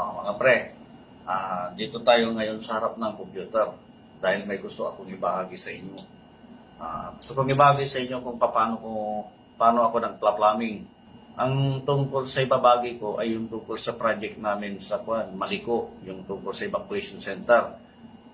Mga pre, dito tayo ngayon sa harap ng computer dahil may gusto akong ibahagi sa inyo. Gusto kong ibahagi sa inyo kung paano ako nagpla-plumbing. Ang tungkol sa ibabagi ko ay yung tungkol sa project namin sa Maliko, yung tungkol sa evacuation center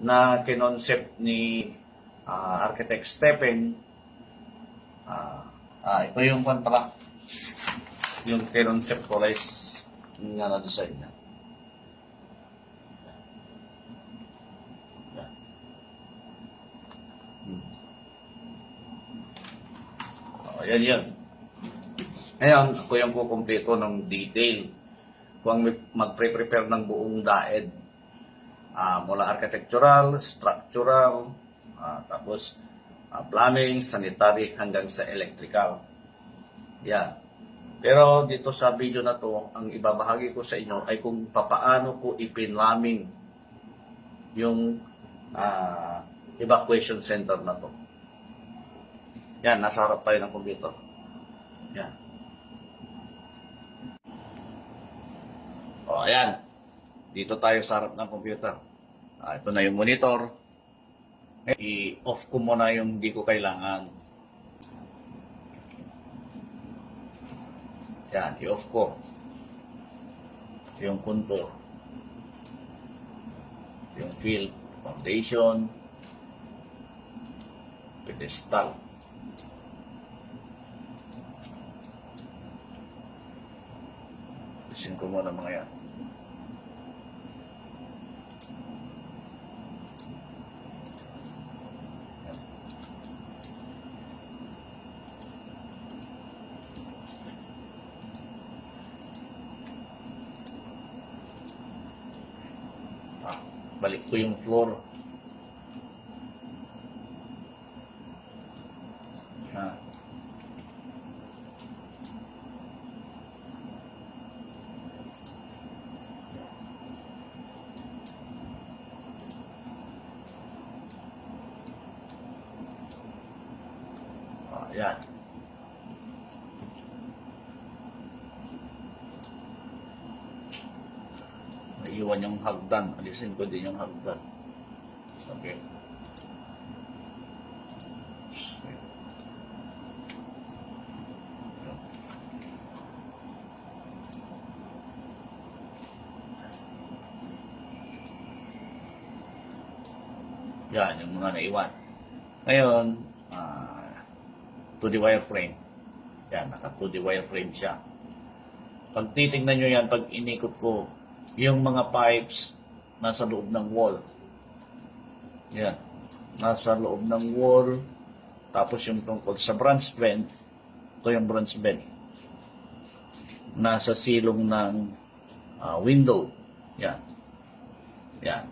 na kinoncept ni Architect Stephen. Ito yung pala, yung kinonceptualize nga na design niya. Yan. Ngayon, ako yung kukumpleto ng detail. Kung mag-prepare ng buong DAED. Mula architectural, structural, tapos plumbing, sanitary, hanggang sa electrical. Yan. Pero dito sa video na to, ang ibabahagi ko sa inyo ay kung paano ko ipinlaming yung evacuation center na to. Yan, nasa harap tayo ng computer. Yan. Ayan. Dito tayo sa harap ng computer. Ito na yung monitor. I-off ko muna yung hindi ko kailangan. Yan, i-off ko. Yung contour. Yung field, foundation, pedestal. Isin ko muna mga yan. Balik ko yung floor. Yan. Iwan yung hagdan. Alisin ko din yung hagdan. Okay. Yan, yung mga naiwan. Ngayon, to the wire frame. Yan, naka to the wire frame siya. Pag titignan nyo yan, pag inikot ko, yung mga pipes nasa loob ng wall. Yan. Nasa loob ng wall. Tapos yung tungkol sa branch vent, ito yung branch vent. Nasa silong ng window. Yan. Yan.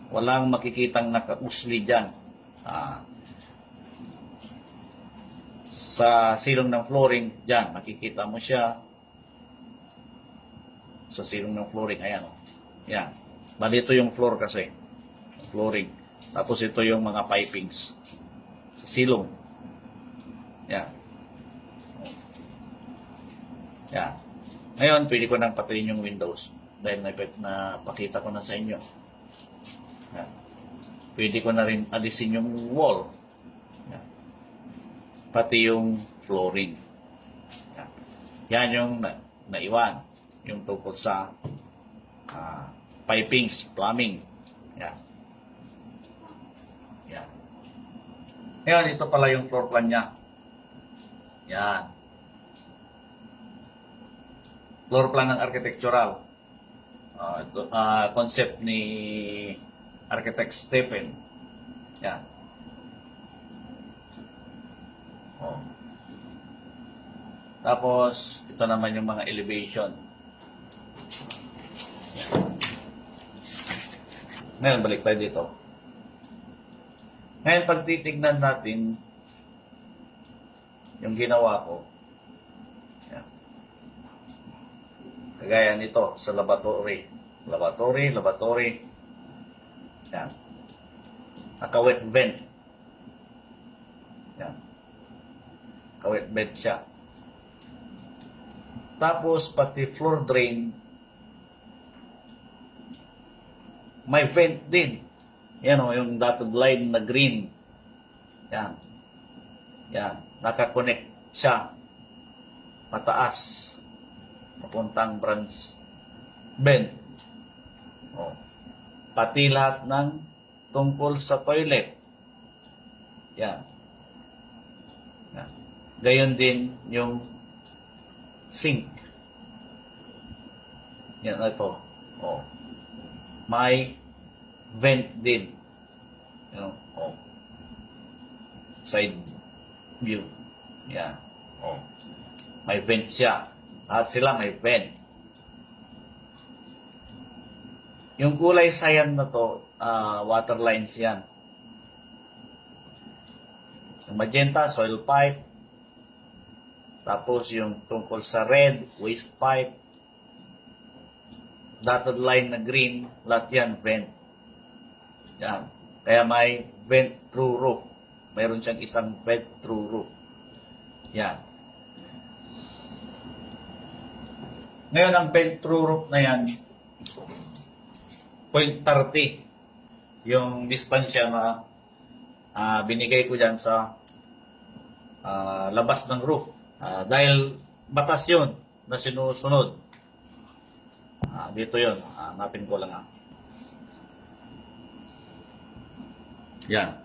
Walang makikitang nakausli dyan. Sa silong ng flooring, dyan, makikita mo siya. Sa silong ng flooring, ayan o. Yan. Bali ito yung floor kasi. Flooring. Tapos ito yung mga pipings. Sa silong. Yan. Yan. Ngayon, pwede ko nang patayin yung windows. Dahil napakita ko na sa inyo. Yan. Pwede ko na rin alisin yung wall. Yan. Pati yung flooring. Yan. Yan yung naiwan. Yung tungkol sa pipings, plumbing. Yan. Yan. Ngayon, ito pala yung floor plan niya. Yan. Floor plan ng architectural. Ito, concept ni Architect Stephen. Yan. Tapos, ito naman yung mga elevation. Ngayon, balik tayo dito. Ngayon, pag titignan natin yung ginawa ko, yan. Kagaya nito sa laboratory. Laboratory. Yan. Naka-wet vent. Yan. Naka-wet vent siya. Tapos, pati floor drain, may vent din. Yan o, yung dotted line na green. Yan. Yan. Nakakonect siya. Pataas. Papuntang branch vent. O. Pati lahat ng tungkol sa toilet. Yan. Yan. Gayon din yung sink. Yan ito. O. May vent din. Yan. O. Side view. Yan. O. May vent siya. Lahat sila may vent. Yung kulay cyan na to, water lines yan. Yung magenta, soil pipe. Tapos yung tungkol sa red, waste pipe. Dotted line na green, lahat yan, vent. Yan. Kaya may vent through roof. Mayroon siyang isang vent through roof. Yan. Ngayon, ang vent through roof na yan, 0.30 yung distansya na binigay ko dyan sa labas ng roof. Dahil batas yun na sinusunod. Dito yun. Hanapin ko lang. Yan.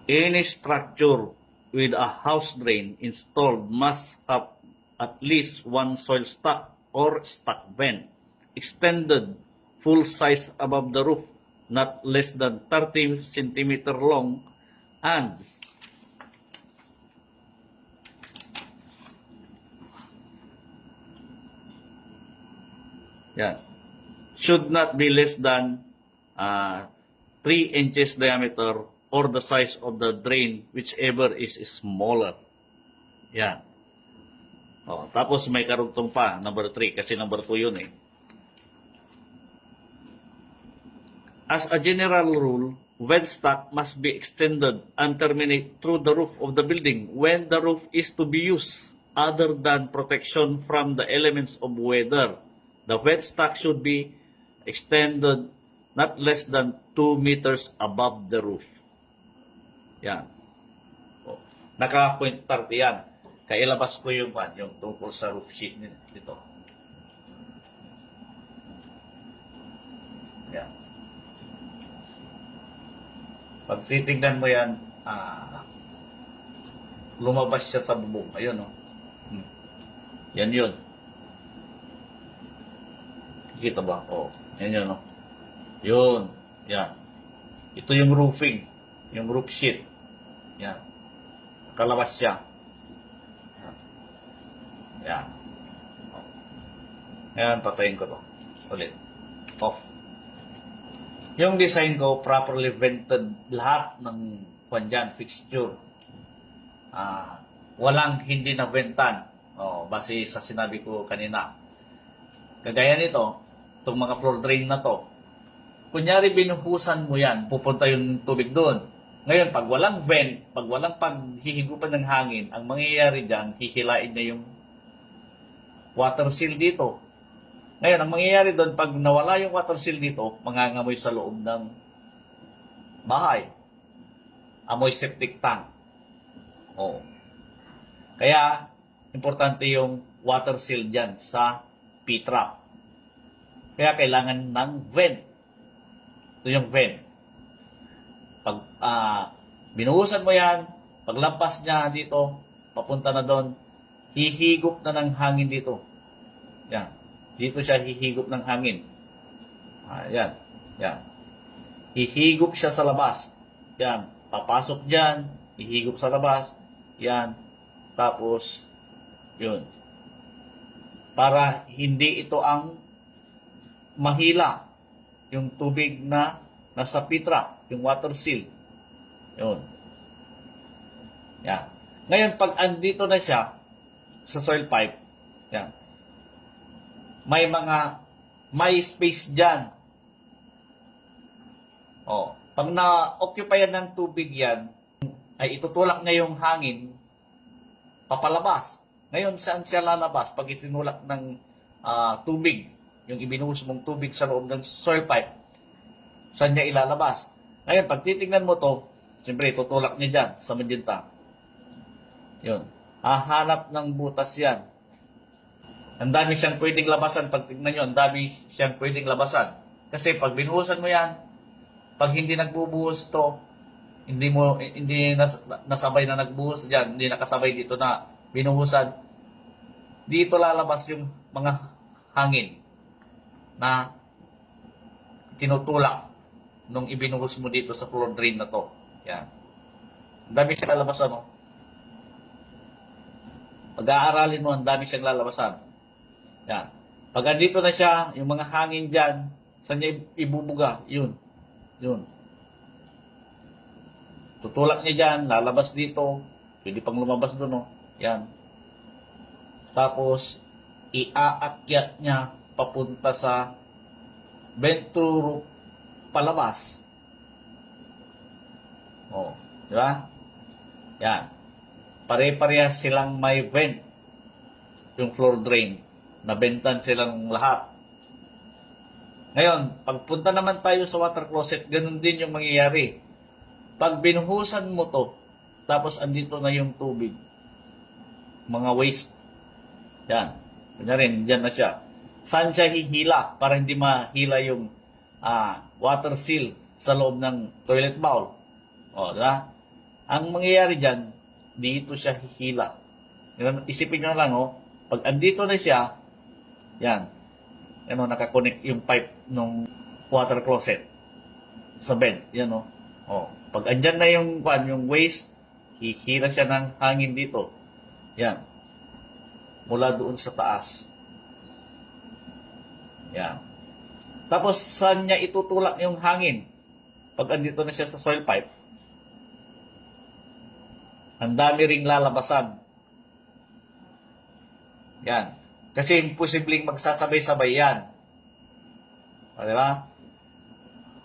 Any structure with a house drain installed must have at least one soil stack or stack vent extended full size above the roof, not less than 30 centimeter long, and should not be less than 3 inches diameter or the size of the drain, whichever is smaller. Yan. Tapos may karugtong pa, number 3, kasi number 2 yun eh. As a general rule, vent stack must be extended and terminate through the roof of the building when the roof is to be used other than protection from the elements of weather. The vent stack should be extended not less than 2 meters above the roof. Yan. Naka-point 30 yan. Kailabas ko yung tungkol sa roof sheet nito. Yan. Pag titignan mo yan, lumabas siya sa bubong. Ayun, no? Yan yun. Kita ba? Yan yun, no? Yun. Yan. Ito yung roofing. Yung roof sheet. Yan. Kalabas siya. Yan. Yan, patayin ko to. Ulit. Off. Yung design ko, properly vented lahat ng dyan, fixture. Walang hindi na ventan. Base sa sinabi ko kanina. Kagaya nito, itong mga floor drain na to, kunyari binuhusan mo yan, pupunta yung tubig doon. Ngayon, pag walang vent, pag walang paghihigupan ng hangin, ang mangyayari dyan, hihilain na yung water seal dito. Ngayon, ang mangyayari doon, pag nawala yung water seal dito, mangangamoy sa loob ng bahay. Amoy septic tank. Kaya, importante yung water seal dyan sa P-trap. Kaya kailangan ng vent. Ito yung vent. Pag binuhusan mo yan, paglampas niya dito, papunta na doon, hihigop na ng hangin dito. Yan. Dito siya hihigop ng hangin. Yan. Yan. Hihigop siya sa labas. Yan. Papasok dyan. Hihigop sa labas. Yan. Tapos, yun. Para hindi ito ang mahila. Yung tubig na nasa P-trap. Yung water seal. Yun. Yan. Ngayon, pag andito na siya sa soil pipe, yan. May space dyan. Pag na-occupy ng tubig yan, ay itutulak na yung hangin papalabas. Ngayon, saan siya lalabas? Pag itinulak ng tubig, yung ibinuhos mong tubig sa loob ng soil pipe, saan niya ilalabas. Ngayon, pag titingnan mo to, siyempre, tutulak niya dyan sa magenta. Yun. Hahanap ng butas yan. Ang dami siyang pwedeng labasan. Pag tingnan nyo, ang dami siyang pwedeng labasan. Kasi pag binuhusan mo yan, pag hindi nagbubuhos to, hindi nasabay na nagbuhos dyan, hindi nakasabay dito na binuhusan, dito lalabas yung mga hangin na tinutulak nung ibinuhos mo dito sa floor drain na to. Yan. Ang dami siyang lalabasan, no? Pag-aaralin mo, ang dami siyang lalabasan. Yan. Pag andito na siya, yung mga hangin dyan, saan niya ibubuga? Yun. Yun. Tutulak niya dyan, lalabas dito. Pwede pang lumabas doon, no? Yan. Tapos, iaakyat niya papunta sa venturo palabas. Oh, di ba? Yan. Pare-parehas silang may vent. Yung floor drain. Nabentan silang lahat. Ngayon, pagpunta naman tayo sa water closet, ganun din yung mangyayari. Pag binuhusan mo to, tapos andito na yung tubig, mga waste, yan, rin, dyan na siya. Saan siya hihila para hindi mahila yung water seal sa loob ng toilet bowl? O, diba? Ang mangyayari dyan, dito siya hihila. Isipin nyo na lang, pag andito na siya, yan, nakakonect yung pipe ng water closet sa bed, yan, pag andyan na yung waste, hihila siya ng hangin dito. Yan. Mula doon sa taas. Yan. Tapos, saan niya itutulak yung hangin? Pag andito na siya sa soil pipe, ang dami ring lalabasan. Yan. Kasi imposibleng magsasabay-sabay yan. O, diba?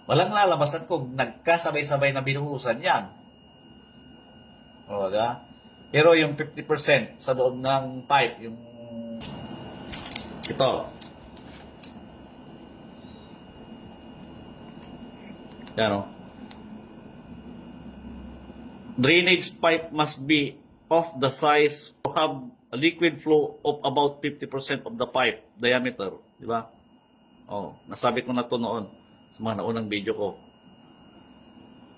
Walang lalabasan kung nagkasabay-sabay na binuhusan yan. O, diba? Pero yung 50% sa loob ng pipe, yung ito. Yan, drainage pipe must be of the size to have a liquid flow of about 50% of the pipe diameter. Di ba? Nasabi ko na to noon sa mga naunang video ko.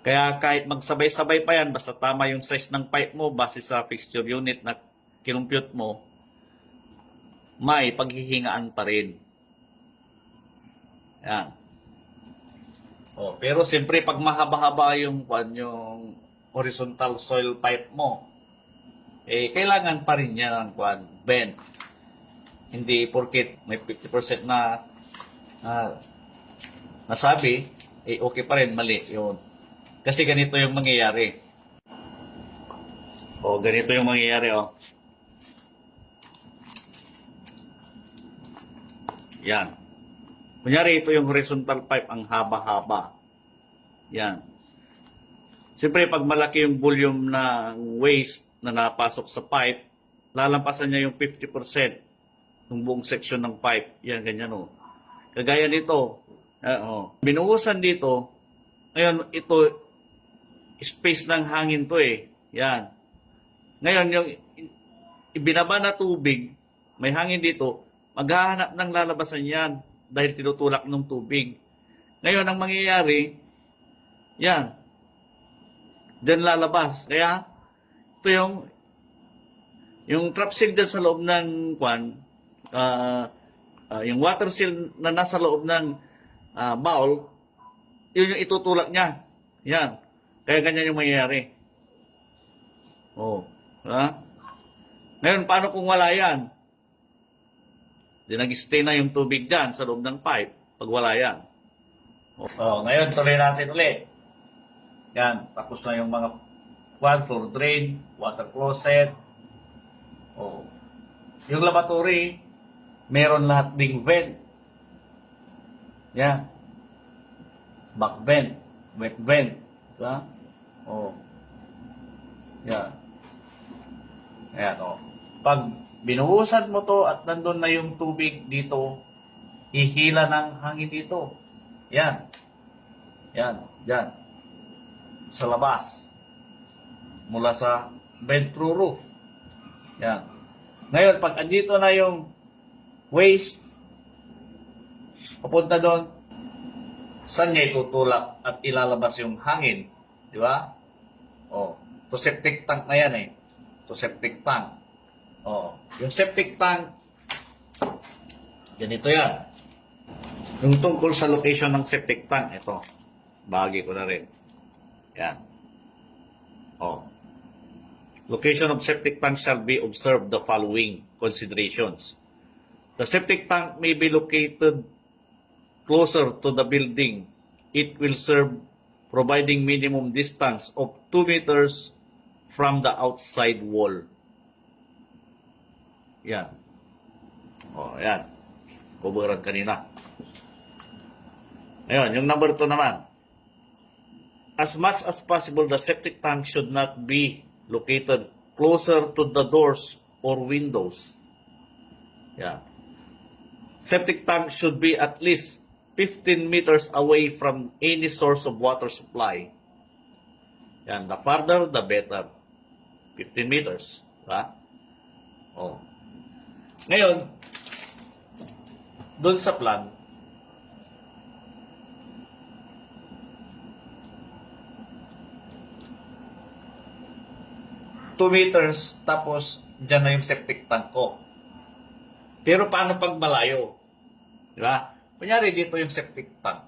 Kaya kahit magsabay-sabay pa yan, basta tama yung size ng pipe mo base sa fixture unit na kinumpute mo, may paghihingaan pa rin. Yan. Pero siyempre pag mahaba-haba yung horizontal soil pipe mo, kailangan pa rin yan ng bend. Hindi porket may 50% na nasabi, okay pa rin, mali yun. Kasi ganito yung mangyayari. Ganito yung mangyayari, Yan. Kunyari, ito yung horizontal pipe, ang haba-haba. Yan. Siyempre, pag malaki yung volume ng waste na napasok sa pipe, lalampasan niya yung 50% ng buong section ng pipe. Yan, ganyan, Kagaya nito, binuhusan dito, ngayon, ito, space ng hangin to Yan. Ngayon, yung ibinaba na tubig, may hangin dito, maghahanap ng lalabasan yan dahil tinutulak ng tubig. Ngayon, ang mangyayari, yan, dyan lalabas. Kaya, ito yung trap seal dyan sa loob ng yung water seal na nasa loob ng bowl, yun yung itutulak niya. Yan. Kaya ganyan yung mangyayari. Ngayon, paano kung wala yan? Di nag-stay na yung tubig dyan sa loob ng pipe pag wala yan. Ngayon, tuloy natin ulit. Yan, tapos na yung mga floor drain, water closet. Yung lavatory, meron lahat ding vent. Yan. Back vent, wet vent. Diba? Yan. Ayan, Pag binuhusan mo to at nandun na yung tubig dito, hihila ng hangin dito. Yan. Yan, dyan. Sa labas. Mula sa vent through roof. Yan. Ngayon, pag andito na yung waste, papunta doon, saan niya itutulak at ilalabas yung hangin? Di ba? Oh, to septic tank na yan eh. To septic tank. Oh, yung septic tank, ganito yan. Yung tungkol sa location ng septic tank, ito. Bahagi ko na rin. Yan. Oh. Location of septic tank shall be observed the following considerations. The septic tank may be located closer to the building. It will serve providing minimum distance of 2 meters from the outside wall. Yan. O, yan. Kuburan kanina. Ngayon, yung number 2 naman. As much as possible, the septic tank should not be located closer to the doors or windows. Yan. Septic tank should be at least 15 meters away from any source of water supply. Yan, the farther, the better. 15 meters. Diba? Oh. Ngayon, doon sa plan, two meters, tapos dyan na yung septic tank ko. Pero paano pag malayo? Diba? Kunyari dito yung septic tank.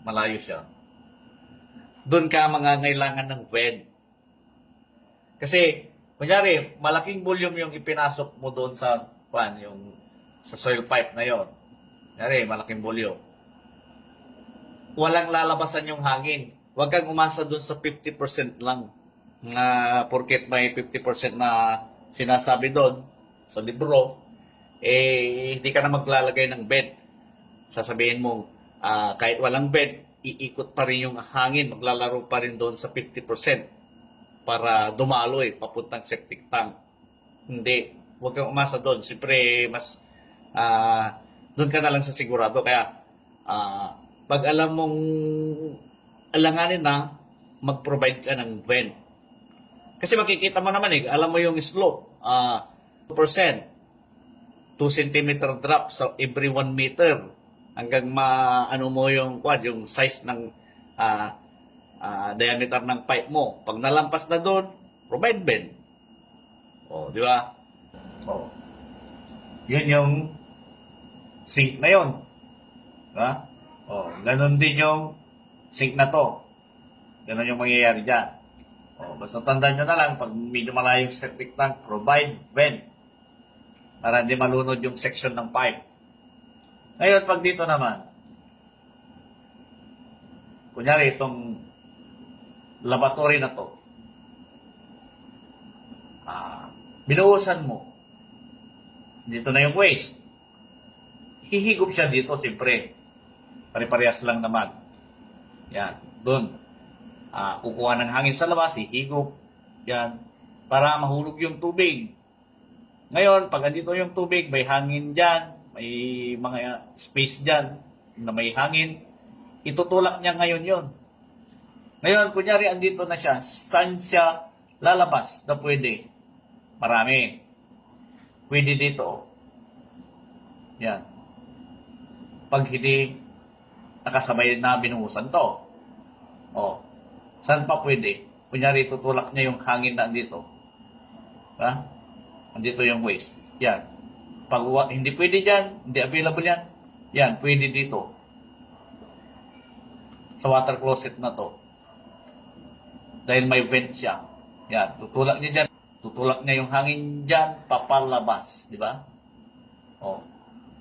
Malayo siya. Doon ka mangangailangan ng vent. Kasi, kunyari, malaking volume yung ipinasok mo doon sa yung sa soil pipe na yon. Kunyari, malaking volume. Walang lalabasan yung hangin. Huwag kang umasa doon sa 50% lang. Na porket may 50% na sinasabi doon sa libro, hindi ka na maglalagay ng bed. Sasabihin mo, kahit walang bed, iikot pa rin yung hangin, maglalaro pa rin doon sa 50% para dumaloy papuntang septic tank. Hindi. Huwag kang umasa doon. Siyempre, mas doon ka na lang sa sigurado. Kaya, pag alam mong alanganin na, mag-provide ka ng vent. Kasi makikita mo naman alam mo yung slope, 2%, 2 cm drop sa every 1 meter hanggang maano mo yung yung size ng diameter ng pipe mo. Pag nalampas na doon, provide bend. Oh, di ba? Oh. Yun yung sink na yun. Diba? Oh, ganun din yung sink na to. Ganun yung mangyayari dyan. Oh, basta tandaan nyo na lang, pag medyo malayo yung septic tank, provide vent para hindi malunod yung section ng pipe. Ngayon, pag dito naman, kunyari itong lavatory na to, binuhusan mo, dito na yung waste. Hihigop siya dito, siyempre. Pare-parehas lang naman. Yan, doon. Kukuha ng hangin sa labas, hihigop. Yan. Para mahulog yung tubig. Ngayon, pag andito yung tubig, may hangin dyan, may mga space dyan na may hangin, itutulak niya ngayon yun. Ngayon, kunyari, andito na siya, saan siya lalabas na pwede? Marami. Pwede dito. Yan. Pag hindi nakasabay na binuhusan to. O, saan pa pwede? Kunyari, tutulak niya yung hangin na andito. Ha? Andito yung waste. Yan. Pag hindi pwede dyan, hindi available yan, yan, pwede dito. Sa water closet na to. Dahil may vent siya. Yan, tutulak niya dyan. Tutulak niya yung hangin dyan, papalabas. Di ba? O.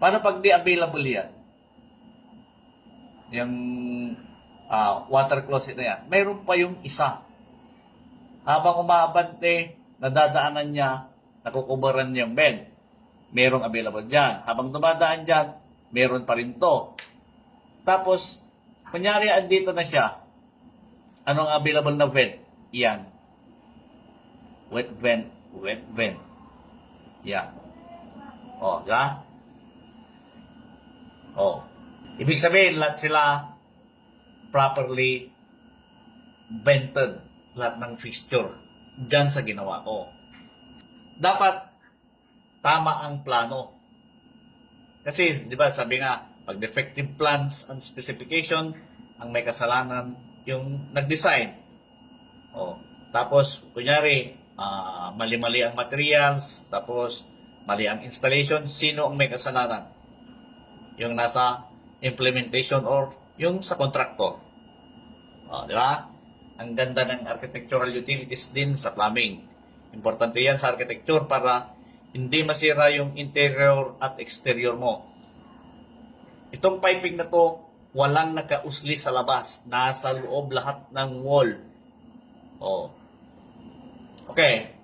Paano pag di available yan? Yung water closet na yan. Mayroon pa yung isa. Habang umaabante, nadadaanan niya, nakukubaran niya yung bed. Merong available dyan. Habang dumadaan dyan, meron pa rin to. Tapos, kunyari, andito na siya. Anong available na vent? Yan. Wet vent. Wet vent. Yan. O, diba? O. Ibig sabihin, lahat sila properly vented lahat ng fixture dyan sa ginawa ko. Dapat tama ang plano. Kasi, di ba, sabi nga, pag defective plans and specification, ang may kasalanan yung nag-design. Tapos, kunyari, mali-mali ang materials, tapos mali ang installation, sino ang may kasalanan? Yung nasa implementation or yung sa contractor. Di ba? Ang ganda ng architectural utilities din sa plumbing. Importante yan sa architecture para hindi masira yung interior at exterior mo. Itong piping na to, walang nakausli sa labas. Nasa loob lahat ng wall. Okay.